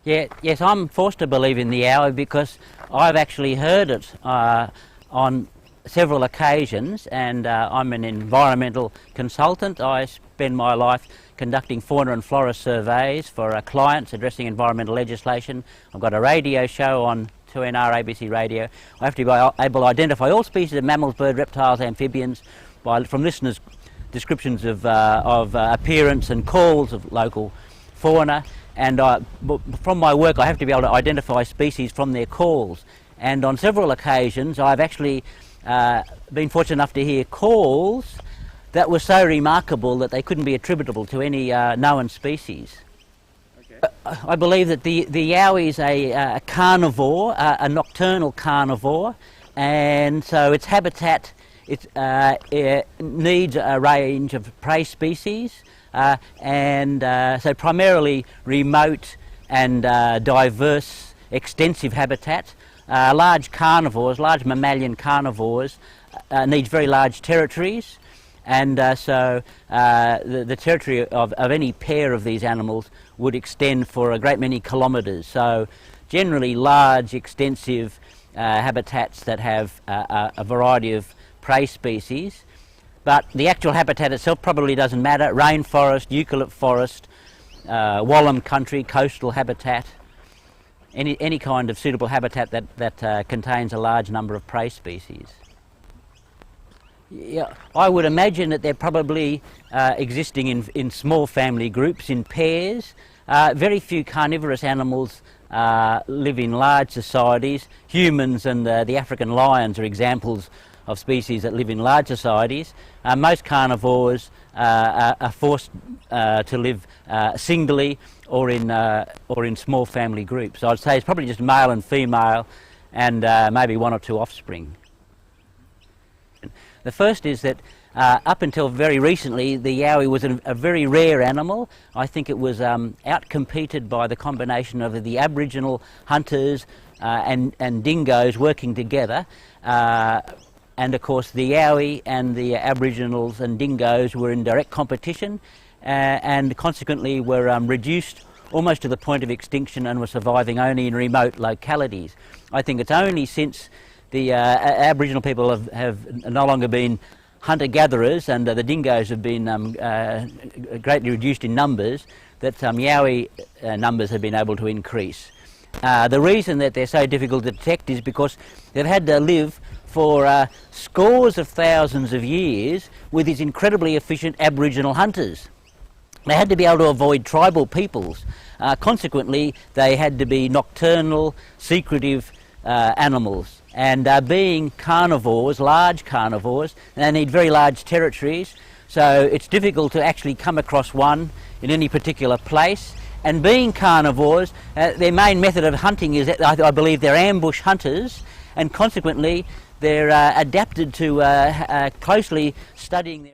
Yes, I'm forced to believe in the Yowie because I've actually heard it on several occasions, and I'm an environmental consultant. I spend my life conducting fauna and flora surveys for clients addressing environmental legislation. I've got a radio show on 2NR ABC Radio. I have to be able to identify all species of mammals, birds, reptiles, amphibians from listeners' descriptions of appearance and calls of local fauna. And from my work I have to be able to identify species from their calls. And on several occasions I've actually been fortunate enough to hear calls that were so remarkable that they couldn't be attributable to any known species. Okay. I believe that the Yowie is a carnivore, a nocturnal carnivore, and so its habitat it needs a range of prey species. So primarily remote and diverse, extensive habitat. Large carnivores, large mammalian carnivores, need very large territories, and so the territory of any pair of these animals would extend for a great many kilometres. So generally large, extensive habitats that have a variety of prey species. But the actual habitat itself probably doesn't matter. Rainforest, eucalypt forest, wallam country, coastal habitat, any kind of suitable habitat that contains a large number of prey species. Yeah, I would imagine that they're probably existing in small family groups, in pairs. Very few carnivorous animals live in large societies. Humans and the African lions are examples of species that live in large societies. Most carnivores are forced to live singly or in small family groups. So I'd say it's probably just male and female, and maybe one or two offspring. The first is that up until very recently, the Yowie was a very rare animal. I think it was outcompeted by the combination of the Aboriginal hunters and dingoes working together. And of course the Yowie and the Aboriginals and dingoes were in direct competition, and consequently were reduced almost to the point of extinction and were surviving only in remote localities. I think it's only since the Aboriginal people have no longer been hunter-gatherers, and the dingoes have been greatly reduced in numbers, that Yowie numbers have been able to increase. The reason that they're so difficult to detect is because they've had to live for scores of thousands of years with these incredibly efficient Aboriginal hunters. They had to be able to avoid tribal peoples. Consequently, they had to be nocturnal, secretive animals. And being carnivores, large carnivores, they need very large territories, so it's difficult to actually come across one in any particular place. And being carnivores, their main method of hunting is, I believe, they're ambush hunters, and consequently they're adapted to closely studying their